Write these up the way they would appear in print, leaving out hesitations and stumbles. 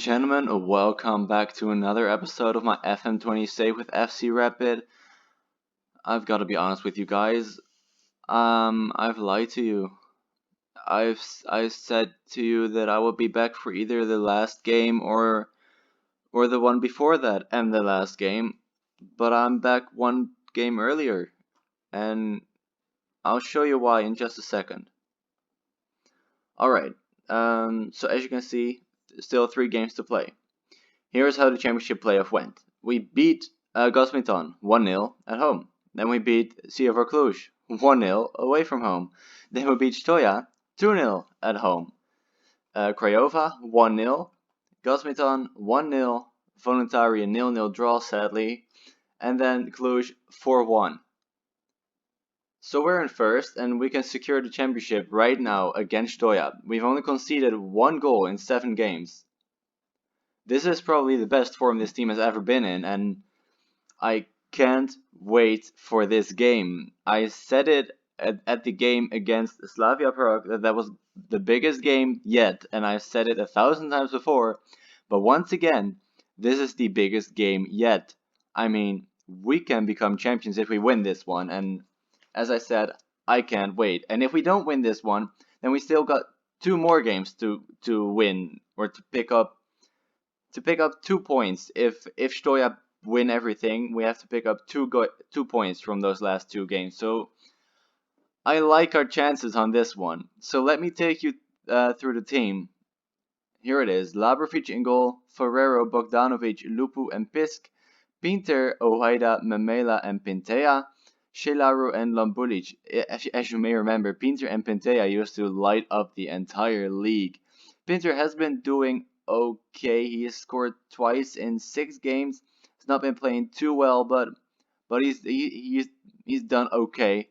gentlemen, welcome back to another episode of my FM20 Save with FC Rapid. I've got to be honest with you guys. I've lied to you. I said to you that I would be back for either the last game or the one before that and the last game, but I'm back one game earlier, and I'll show you why in just a second. All right. So as you can see, still 3 games to play. Here's how the championship playoff went. We beat Gosmiton 1-0 at home. Then we beat CFR Cluj 1-0 away from home. Then we beat Stoja 2-0 at home. Craiova 1-0. Gosmiton 1-0. Voluntari a 0-0 draw sadly. And then Cluj 4-1. So we're in first and we can secure the championship right now against Stoja. We've only conceded 1 goal in 7 games. This is probably the best form this team has ever been in, and I can't wait for this game. I said it at the game against Slavia Prague that was the biggest game yet, and I've said it 1,000 times before, but once again, this is the biggest game yet. I mean, we can become champions if we win this one, and as I said, I can't wait. And if we don't win this one, then we still got 2 more games to win or to pick up 2 points. If Stoja win everything, we have to pick up 2 points from those last 2 games. So I like our chances on this one. So let me take you through the team. Here it is: Labrovic in goal, Ferrero, Bogdanovic, Lupu and Pisk, Pinter, Ojeda, Memela and Pintea, Shelaru and Lambulic. As you may remember, Pinter and Pintea used to light up the entire league. Pinter has been doing okay. He has scored twice in 6 games. He's not been playing too well, but he's done okay.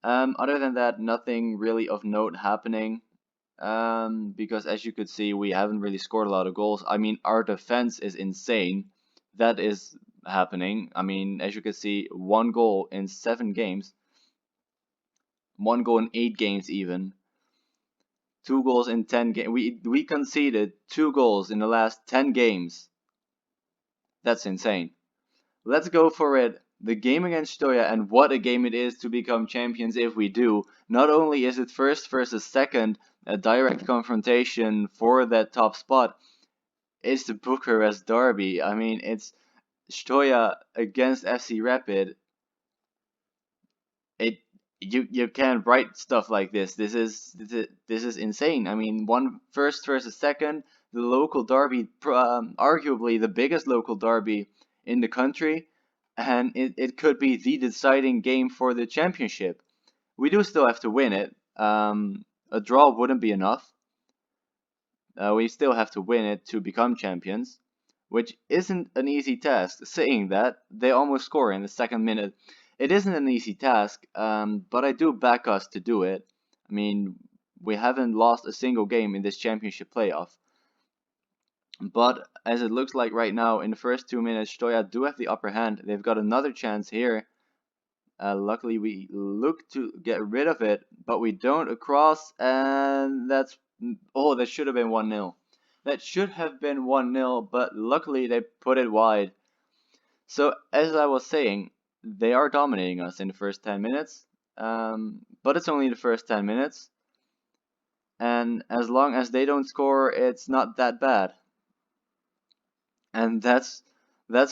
Other than that, nothing really of note happening. Because as you could see, we haven't really scored a lot of goals. I mean, our defense is insane. That is happening. I mean, as you can see, 1 goal in 7 games. 1 goal in 8 games even. 2 goals in 10 games. We conceded 2 goals in the last 10 games. That's insane. Let's go for it. The game against Stoja, and what a game it is to become champions if we do. Not only is it first versus second, a direct confrontation for that top spot, it's the Bucharest derby. I mean, it's Stoja against FC Rapid. You can't write stuff like this. This is insane. I mean, first versus second, the local derby, arguably the biggest local derby in the country, and it could be the deciding game for the championship. We do still have to win it. A draw wouldn't be enough. We still have to win it to become champions, which isn't an easy task. Saying that, they almost score in the 2nd minute. It isn't an easy task, but I do back us to do it. I mean, we haven't lost a single game in this championship playoff. But as it looks like right now, in the first 2 minutes, Stoja do have the upper hand. They've got another chance here. Luckily, we look to get rid of it, but we don't across, and that's... Oh, that should have been 1-0. That should have been 1-0, but luckily they put it wide. So, as I was saying, they are dominating us in the first 10 minutes, but it's only the first 10 minutes, and as long as they don't score, it's not that bad. And that's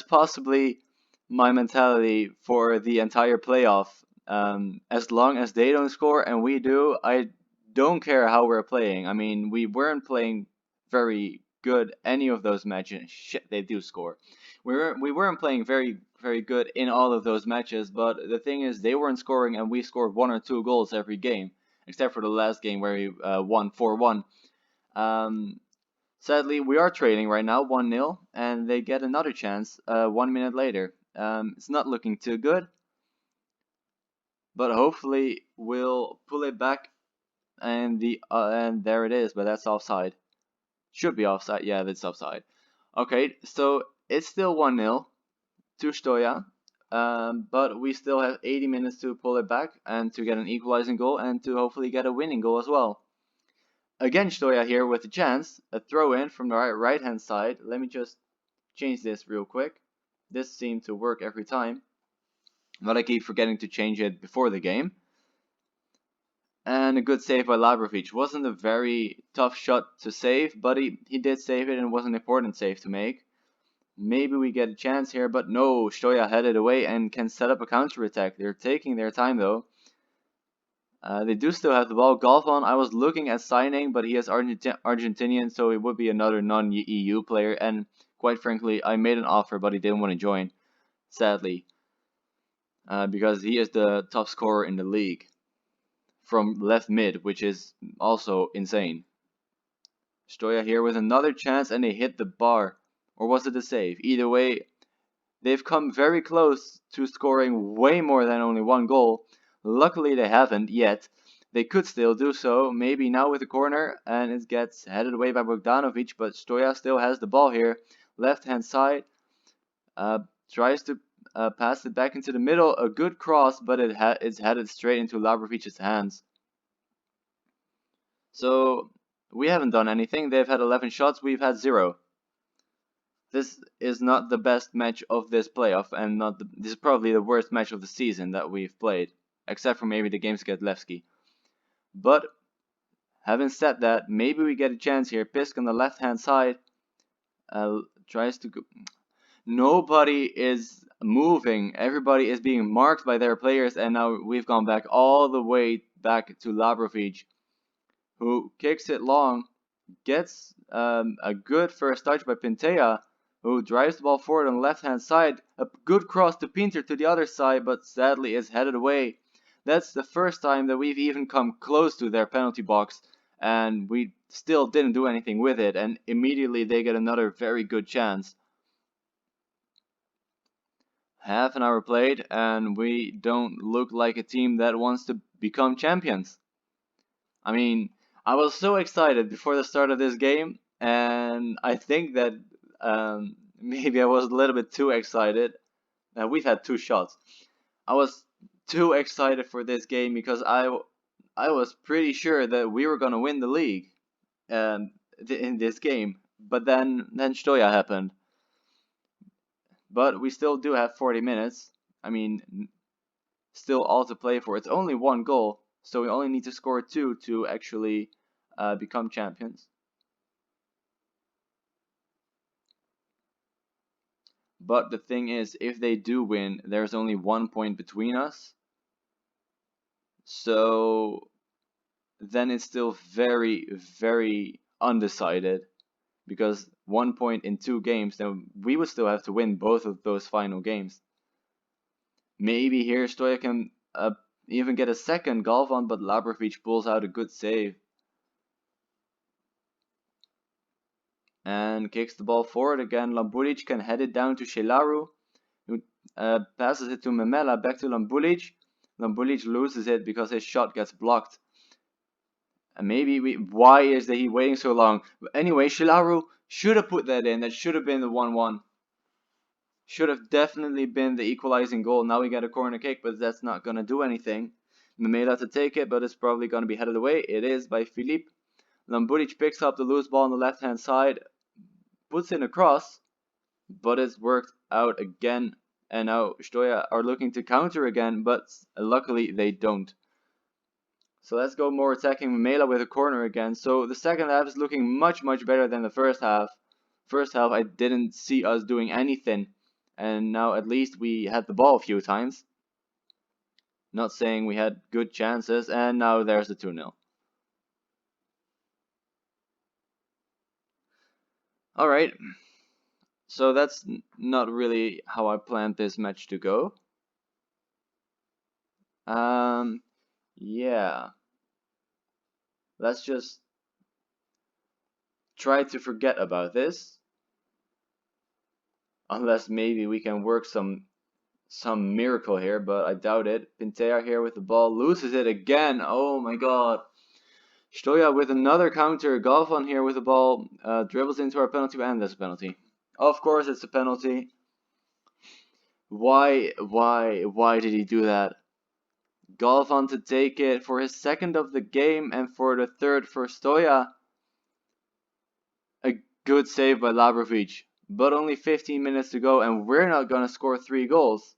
possibly my mentality for the entire playoff. As long as they don't score and we do, I don't care how we're playing. I mean, we weren't playing very good any of those matches. Shit, they do score. We weren't playing very good in all of those matches, but the thing is, they weren't scoring and we scored 1 or 2 goals every game, except for the last game where we won 4-1. Sadly, we are trailing right now 1-0, and they get another chance 1 minute later. It's not looking too good, but hopefully we'll pull it back, and there it is, but that's offside. Should be offside. Yeah, that's offside. Okay, so it's still 1-0 to Stoja, but we still have 80 minutes to pull it back and to get an equalizing goal and to hopefully get a winning goal as well. Again, Stoya here with a chance. A throw in from the right hand side. Let me just change this real quick. This seemed to work every time, but I keep forgetting to change it before the game. And a good save by Labrovic. Wasn't a very tough shot to save, but he did save it and it was an important save to make. Maybe we get a chance here, but no, Stoya headed away and can set up a counter attack. They're taking their time though. They do still have the ball. Galvan, I was looking at signing, but he is Argentinian, so he would be another non-EU player. And quite frankly, I made an offer, but he didn't want to join, sadly, because he is the top scorer in the league from left mid, which is also insane. Stoya here with another chance, and they hit the bar. Or was it a save? Either way, they've come very close to scoring way more than only one goal. Luckily, they haven't yet. They could still do so, maybe now with the corner, and it gets headed away by Bogdanovic, but Stoya still has the ball here. Left-hand side, tries to pass it back into the middle. A good cross, but it's headed straight into Labrovic's hands. So, we haven't done anything. They've had 11 shots, we've had 0. This is not the best match of this playoff, and this is probably the worst match of the season that we've played, except for maybe the games against Levski. But having said that, maybe we get a chance here. Pisk on the left-hand side tries to go. Nobody is moving. Everybody is being marked by their players, and now we've gone back all the way back to Labrovic, who kicks it long, gets a good first touch by Pintea, who drives the ball forward on the left-hand side. A good cross to Pinter to the other side, but sadly is headed away. That's the first time that we've even come close to their penalty box, and we still didn't do anything with it, and immediately they get another very good chance. Half an hour played, and we don't look like a team that wants to become champions. I mean, I was so excited before the start of this game, and I think that maybe I was a little bit too excited. We've had 2 shots. I was too excited for this game because I was pretty sure that we were going to win the league in this game. But then Stoya happened. But we still do have 40 minutes. I mean, still all to play for. It's only 1 goal, so we only need to score 2 to actually become champions. But the thing is, if they do win, there's only 1 point between us. So then it's still very, very undecided. Because 1 point in 2 games, then we would still have to win both of those final games. Maybe here Stoya can even get a second Galvan, but Labrovic pulls out a good save. And kicks the ball forward again. Lambulic can head it down to Shelaru, who passes it to Memela, back to Lambulic. Lambulic loses it because his shot gets blocked. And maybe why is he waiting so long? But anyway, Shelaru should have put that in. That should have been the 1-1. Should have definitely been the equalizing goal. Now we get a corner kick, but that's not going to do anything. Memela to take it, but it's probably going to be headed away. It is by Philippe. Lambulic picks up the loose ball on the left-hand side, puts in a cross, but it's worked out again. And now Stoya are looking to counter again, but luckily they don't. So let's go more attacking Memela with a corner again. So the second half is looking much, much better than the first half. First half I didn't see us doing anything, and now at least we had the ball a few times. Not saying we had good chances, and now there's the 2-0. Alright, so that's not really how I planned this match to go. Yeah. Let's just try to forget about this. Unless maybe we can work some miracle here, but I doubt it. Pintea here with the ball, loses it again. Oh my god. Stoya with another counter. Galvan here with the ball, dribbles into our penalty, and there's a penalty. Of course it's a penalty. Why did he do that? Galvan to take it for his second of the game and for the third for Stoya. Good save by Labrovic. But only 15 minutes to go, and we're not gonna score 3 goals.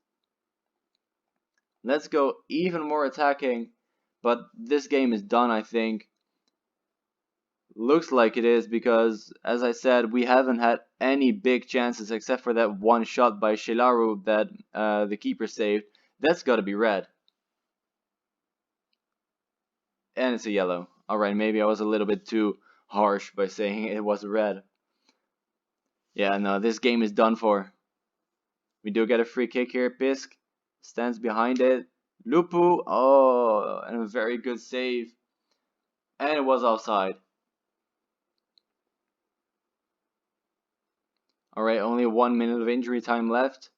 Let's go even more attacking. But this game is done, I think. Looks like it is because, as I said, we haven't had any big chances except for that one shot by Shilaru that the keeper saved. That's gotta be red. And it's a yellow. Alright, maybe I was a little bit too harsh by saying it was red. Yeah, no, this game is done for. We do get a free kick here. Pisk stands behind it. Lupu, oh, and a very good save. And it was offside. Alright, only 1 minute of injury time left.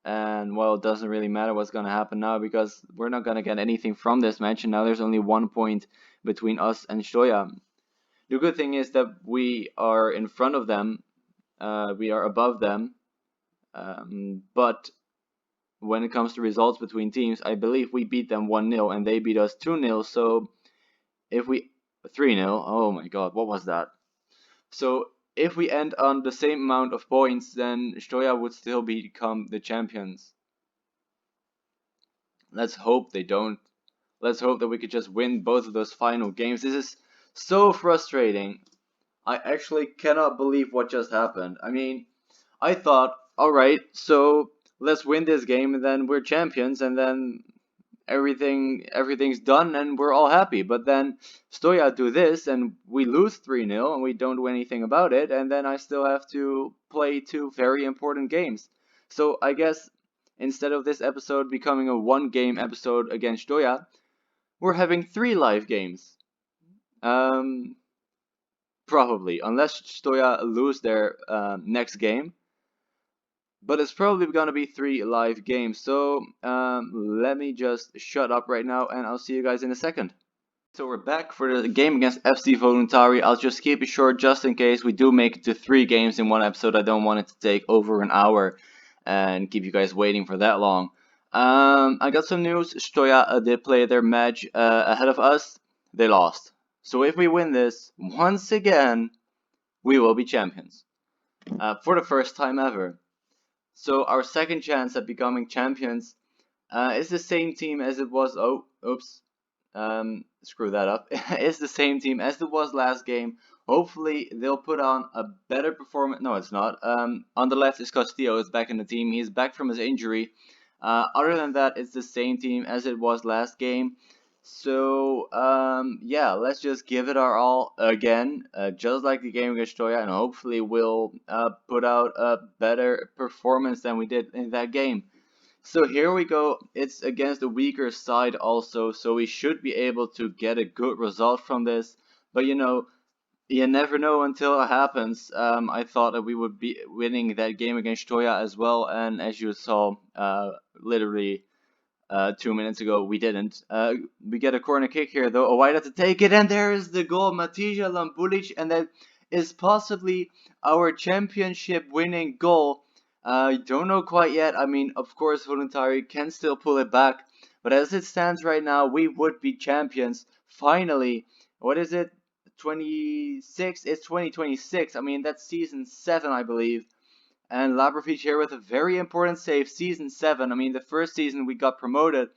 And, well, it doesn't really matter what's going to happen now because we're not going to get anything from this match. And now there's only 1 point between us and Stoya. The good thing is that we are in front of them. We are above them. But when it comes to results between teams, I believe we beat them 1-0 and they beat us 2-0. So if we 3-0, oh my god, what was that? So if we end on the same amount of points, then Stoya would still become the champions. Let's hope they don't. Let's hope that we could just win both of those final games. This is so frustrating. I actually cannot believe what just happened. I mean, I thought, alright, so let's win this game and then we're champions and then everything's done and we're all happy. But then Stoya do this and we lose 3-0 and we don't do anything about it, and then I still have to play 2 very important games. So I guess instead of this episode becoming a 1-game episode against Stoya, we're having 3 live games. Probably, unless Stoya lose their next game. But it's probably gonna be 3 live games. So let me just shut up right now and I'll see you guys in a second. So we're back for the game against FC Voluntari. I'll just keep it short just in case we do make it to 3 games in one episode. I don't want it to take over an hour and keep you guys waiting for that long. I got some news. Stoya did play their match ahead of us. They lost. So if we win this, once again, we will be champions. For the first time ever. So our second chance at becoming champions is the same team as it was. Oh, oops. Screw that up. It's the same team as it was last game. Hopefully they'll put on a better performance. No, it's not. On the left is Castillo. Is back in the team. He's back from his injury. Other than that, it's the same team as it was last game. So yeah, let's just give it our all again, just like the game against Stoya, and hopefully we'll put out a better performance than we did in that game. So here we go. It's against a weaker side also, so we should be able to get a good result from this. But you know, you never know until it happens. I thought that we would be winning that game against Stoya as well, and as you saw, literally 2 minutes ago, we didn't. We get a corner kick here, though. Owaida to take it, and there is the goal. Matija Lambulic, and that is possibly our championship-winning goal. I don't know quite yet. I mean, of course, Voluntari can still pull it back, but as it stands right now, we would be champions. Finally, what is it? 26? It's 2026. I mean, that's season 7, I believe. And Labrovic here with a very important save, season 7. I mean, the first season we got promoted.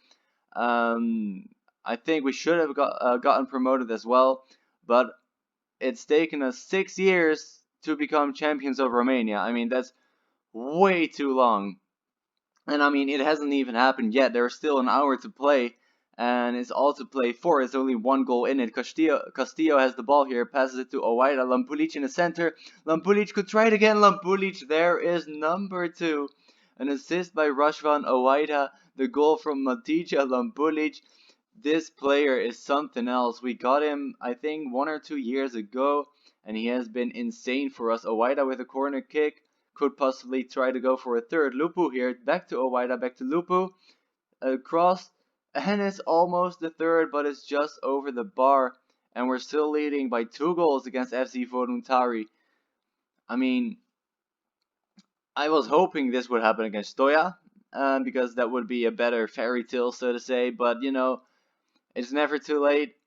I think we should have gotten promoted as well, but it's taken us 6 years to become champions of Romania. I mean, that's way too long. And I mean, it hasn't even happened yet. There's still an hour to play, and it's all to play for. It's only 1 goal in it. Castillo has the ball here, passes it to Owaida. Lampulic in the center. Lampulic could try it again. Lampulic, there is number 2. An assist by Rashvan Owaida. The goal from Matija Lampulic. This player is something else. We got him, I think, 1 or 2 years ago, and he has been insane for us. Owaida with a corner kick. Could possibly try to go for a third. Lupu here, back to Owaida, back to Lupu. Cross, and it's almost the third, but it's just over the bar. And we're still leading by 2 goals against FC Voluntari. I mean, I was hoping this would happen against Stoya, because that would be a better fairy tale, so to say. But, you know, it's never too late.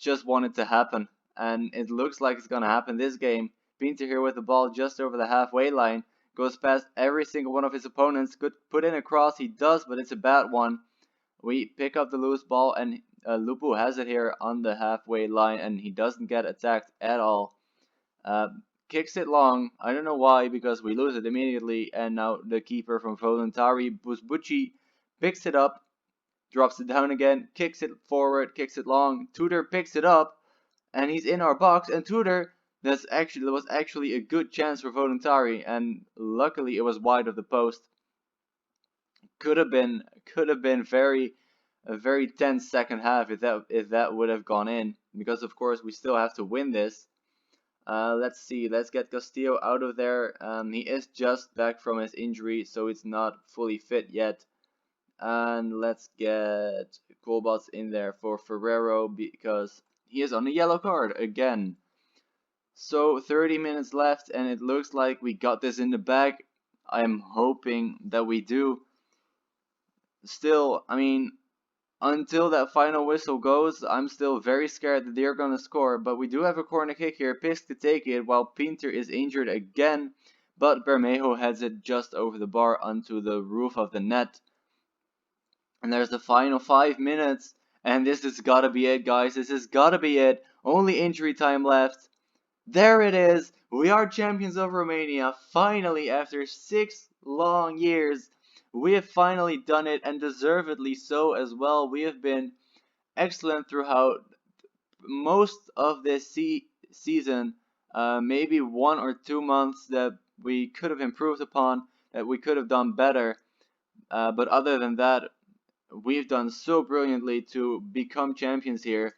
Just want it to happen. and it looks like it's gonna happen this game. Pinter here with the ball just over the halfway line, goes past every single one of his opponents, could put in a cross, he does, but it's a bad one. We pick up the loose ball, and Lupu has it here on the halfway line, and he doesn't get attacked at all. Kicks it long. I don't know why, because we lose it immediately, and now the keeper from Voluntari, Busbucci, picks it up, drops it down again, kicks it forward, kicks it long. Tudor picks it up, and he's in our box, and Tudor, there was actually a good chance for Voluntari, and luckily it was wide of the post. Could have been a very tense second half if that would have gone in, because of course we still have to win this. Let's see, let's get Castillo out of there. He is just back from his injury, so it's not fully fit yet. And let's get Colbots in there for Ferrero, because he is on a yellow card again. So 30 minutes left, and it looks like we got this in the bag. I'm hoping that we do. Still, I mean, until that final whistle goes, I'm still very scared that they're gonna score, but we do have a corner kick here. Pisk to take it while Pinter is injured again, but Bermejo heads it just over the bar onto the roof of the net. And there's the final 5 minutes, and this has gotta be it, guys. This has gotta be it. Only injury time left. There it is. We are champions of Romania. Finally, after 6 long years, we have finally done it, and deservedly so as well. We have been excellent throughout most of this season. Maybe 1 or 2 months that we could have improved upon, that we could have done better. But other than that, we've done so brilliantly to become champions here.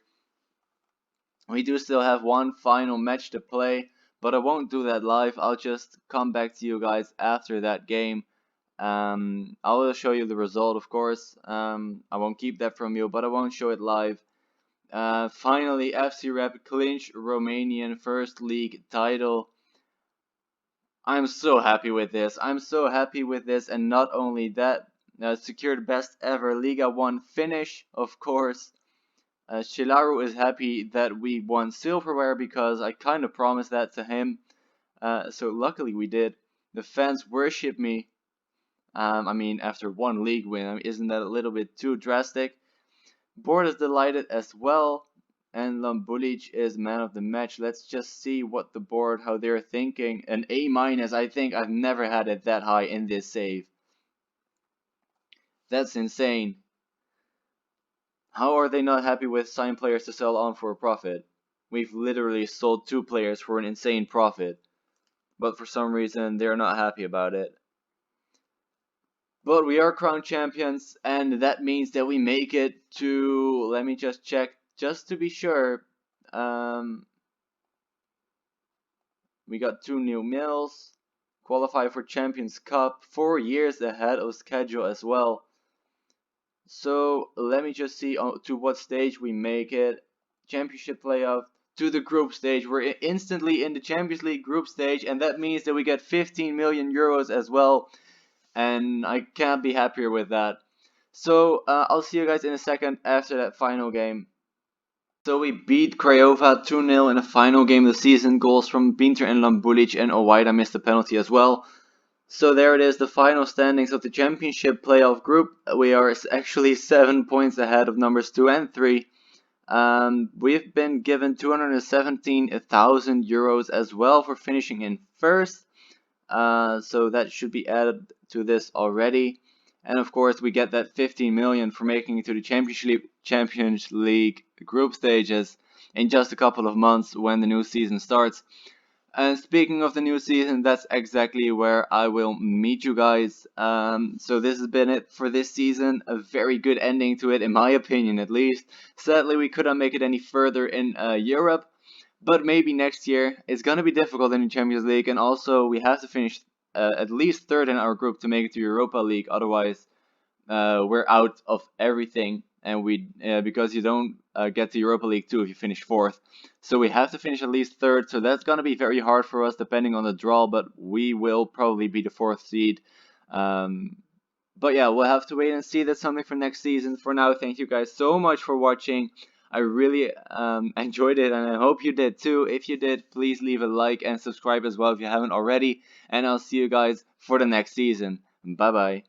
We do still have one final match to play, but I won't do that live. I'll just come back to you guys after that game. I will show you the result, of course. I won't keep that from you, but I won't show it live. Finally, FC Rep clinched Romanian First League title. I'm so happy with this. I'm so happy with this, and not only that, secured best ever Liga 1 finish, of course. Shilaru is happy that we won silverware, because I kind of promised that to him. So luckily we did. The fans worship me. I mean, after one league win, isn't that a little bit too drastic? Board is delighted as well, and Lambulic is man of the match. Let's just see what the board, how they're thinking. An A-. I think I've never had it that high in this save. That's insane. How are they not happy with signed players to sell on for a profit? We've literally sold 2 players for an insane profit, but for some reason they're not happy about it. But we are crowned champions, and that means that we make it to, let me just check, just to be sure. We got 2 new mills, qualify for Champions Cup, 4 years ahead of schedule as well. So let me just see to what stage we make it. Championship playoff to the group stage. We're instantly in the Champions League group stage, and that means that we get 15 million euros as well. And I can't be happier with that. So I'll see you guys in a second after that final game. So we beat Craiova 2-0 in the final game of the season. Goals from Pinter and Lambulic, and Owaida missed the penalty as well. So there it is, the final standings of the championship playoff group. We are actually 7 points ahead of numbers 2 and 3. We've been given 217,000 euros as well for finishing in first. So that should be added to this already. And of course we get that 15 million for making it to the Champions League group stages in just a couple of months when the new season starts. And speaking of the new season, that's exactly where I will meet you guys. So this has been it for this season. A very good ending to it, in my opinion at least. Sadly, we couldn't make it any further in Europe. But maybe next year. It's going to be difficult in the Champions League. And also, we have to finish at least third in our group to make it to Europa League. Otherwise, we're out of everything. And because you don't get to Europa League 2 if you finish fourth. So we have to finish at least third. So that's going to be very hard for us depending on the draw. But we will probably be the 4th seed. But yeah, we'll have to wait and see. That's something for next season. For now, thank you guys so much for watching. I really enjoyed it, and I hope you did too. If you did, please leave a like and subscribe as well if you haven't already. And I'll see you guys for the next season. Bye bye.